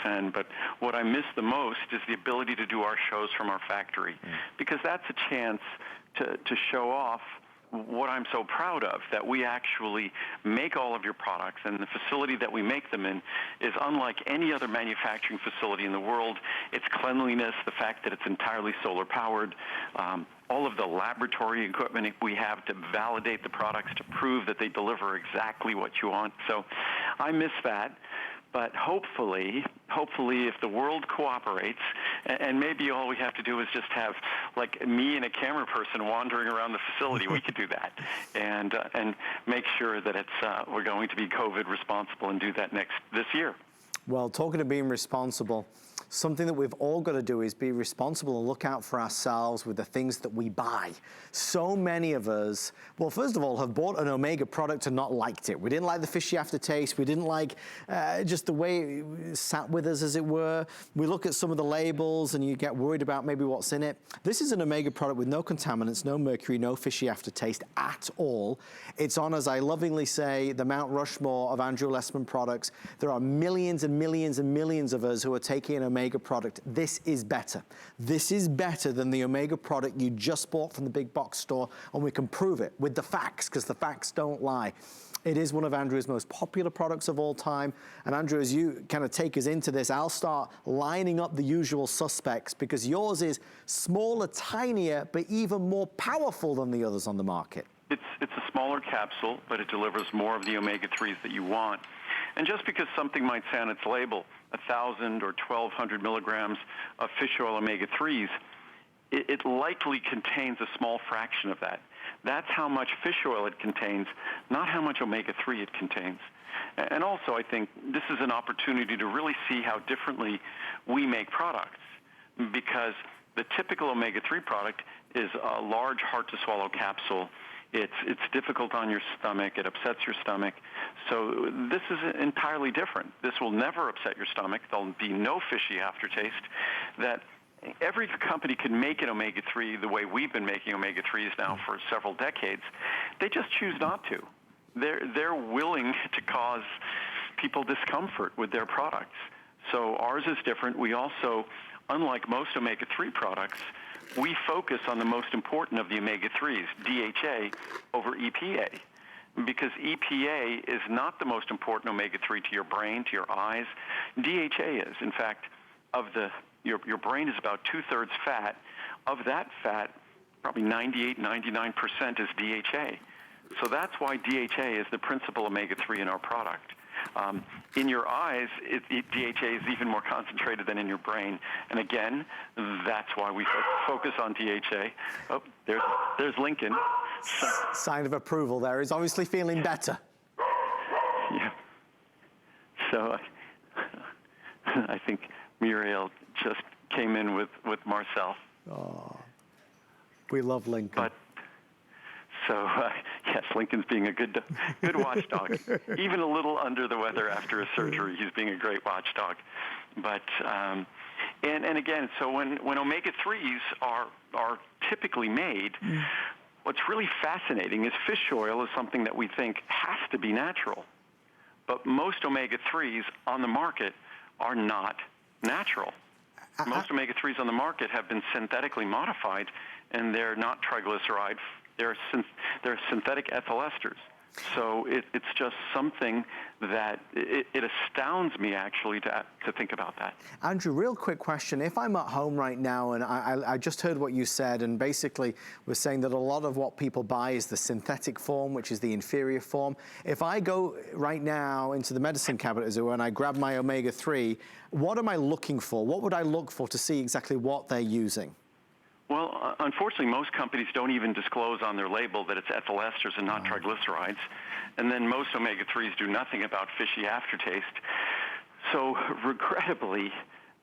send, but what I miss the most is the ability to do our shows from our factory, because that's a chance to show off what I'm so proud of, that we actually make all of your products, and the facility that we make them in is unlike any other manufacturing facility in the world. Its cleanliness, the fact that it's entirely solar powered, all of the laboratory equipment we have to validate the products to prove that they deliver exactly what you want. So I miss that. But hopefully, if the world cooperates, and maybe all we have to do is just have, like, me and a camera person wandering around the facility, we could do that, and make sure that it's we're going to be COVID responsible and do that this year. Well, talking of being responsible, something that we've all got to do is be responsible and look out for ourselves with the things that we buy. So many of us, well, first of all, have bought an Omega product and not liked it. We didn't like the fishy aftertaste. We didn't like just the way it sat with us, as it were. We look at some of the labels and you get worried about maybe what's in it. This is an Omega product with no contaminants, no mercury, no fishy aftertaste at all. It's on, as I lovingly say, the Mount Rushmore of Andrew Lessman products. There are millions and millions and millions of us who are taking an Omega product. This is better. This is better than the Omega product you just bought from the big box store, and we can prove it with the facts, because the facts don't lie. It is one of Andrew's most popular products of all time. And Andrew, as you kind of take us into this, I'll start lining up the usual suspects, because yours is smaller, tinier, but even more powerful than the others on the market. It's a smaller capsule, but it delivers more of the omega-3s that you want. And just because something might say on its label 1,000 or 1,200 milligrams of fish oil omega-3s, it likely contains a small fraction of that. That's how much fish oil it contains, not how much omega-3 it contains. And also, I think this is an opportunity to really see how differently we make products, because the typical omega-3 product is a large, hard-to-swallow capsule. It's difficult on your stomach. It upsets your stomach. So this is entirely different. This will never upset your stomach. There'll be no fishy aftertaste. That every company can make an omega-3 the way we've been making omega-3s now for several decades. They just choose not to. They're willing to cause people discomfort with their products. So ours is different. We also, unlike most omega-3 products, we focus on the most important of the omega-3s, DHA over EPA, because EPA is not the most important omega-3 to your brain, to your eyes. DHA is. In fact, your brain is about 2/3 fat. Of that fat, probably 98, 99% is DHA. So that's why DHA is the principal omega-3 in our product. In your eyes, DHA is even more concentrated than in your brain. And again, that's why we focus on DHA. Oh, there's Lincoln. Sign of approval there. He's obviously feeling better. Yeah. So I think Muriel just came in with Marcel. Oh, we love Lincoln. But so, yes, Lincoln's being a good watchdog. Even a little under the weather after a surgery, he's being a great watchdog. But, and again, so when omega-3s are typically made, what's really fascinating is fish oil is something that we think has to be natural. But most omega-3s on the market are not natural. Most omega-3s on the market have been synthetically modified, and they're not triglyceride. They're synthetic ethyl esters. So it's just something that it astounds me, actually, to think about that. Andrew, real quick question. If I'm at home right now, and I just heard what you said, and basically we're saying that a lot of what people buy is the synthetic form, which is the inferior form. If I go right now into the medicine cabinet, as it were, and I grab my omega-3, what am I looking for? What would I look for to see exactly what they're using? Well, unfortunately, most companies don't even disclose on their label that it's ethyl esters and not triglycerides. And then most omega-3s do nothing about fishy aftertaste. So regrettably,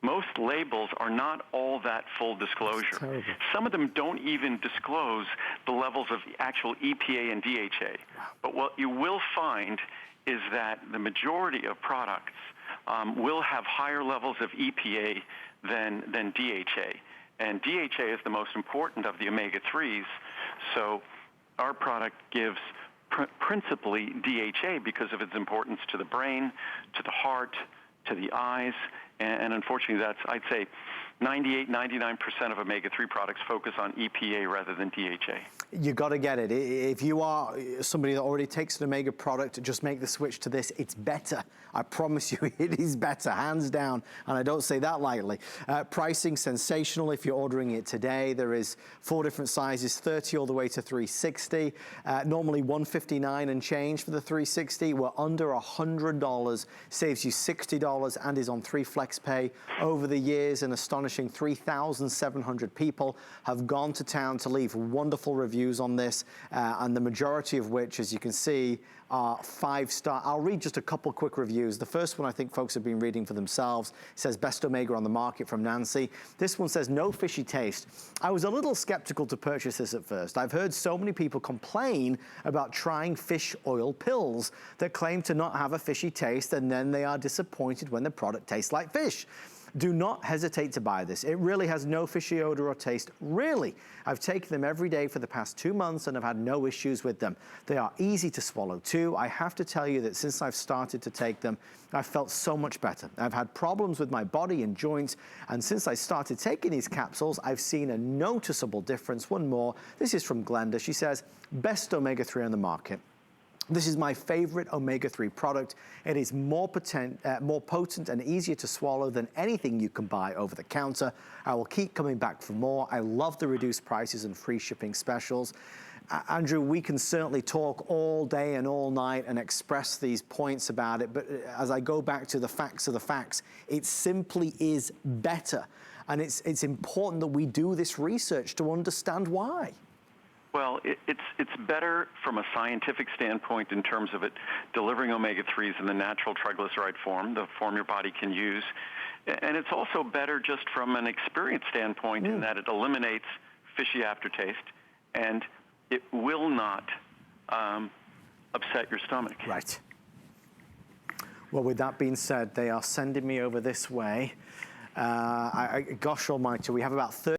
most labels are not all that full disclosure. Some of them don't even disclose the levels of actual EPA and DHA. But what you will find is that the majority of products will have higher levels of EPA than DHA. And DHA is the most important of the omega-3s, so our product gives principally DHA because of its importance to the brain, to the heart, to the eyes, And unfortunately, that's, I'd say, 98, 99% of omega-3 products focus on EPA rather than DHA. You got to get it. If you are somebody that already takes an omega product, just make the switch to this. It's better. I promise you, it is better, hands down, and I don't say that lightly. Pricing, sensational if you're ordering it today. There is 4 different sizes, 30 all the way to 360. Normally $159 and change for the 360. We're under $100, saves you $60 and is on 3 flex pay. Over the years, an astonishing 3,700 people have gone to town to leave wonderful reviews on this, and the majority of which, as you can see, are 5-star. I'll read just a couple quick reviews. The first one I think folks have been reading for themselves. It says, best omega on the market from Nancy. This one says, no fishy taste. I was a little skeptical to purchase this at first. I've heard so many people complain about trying fish oil pills that claim to not have a fishy taste, and then they are disappointed when the product tastes like fish. Do not hesitate to buy this. It really has no fishy odor or taste, really. I've taken them every day for the past 2 months and have had no issues with them. They are easy to swallow too. I have to tell you that since I've started to take them, I've felt so much better. I've had problems with my body and joints, and since I started taking these capsules, I've seen a noticeable difference. One more. This is from Glenda. She says, best omega-3 on the market. This is my favorite omega-3 product. It is more potent and easier to swallow than anything you can buy over the counter. I will keep coming back for more. I love the reduced prices and free shipping specials. Andrew, we can certainly talk all day and all night and express these points about it, but as I go back to the facts of the facts, it simply is better. And it's important that we do this research to understand why. Well, it's better from a scientific standpoint in terms of it delivering omega-3s in the natural triglyceride form, the form your body can use. And it's also better just from an experience standpoint in that it eliminates fishy aftertaste, and it will not upset your stomach. Right. Well, with that being said, they are sending me over this way. Gosh almighty, we have about 30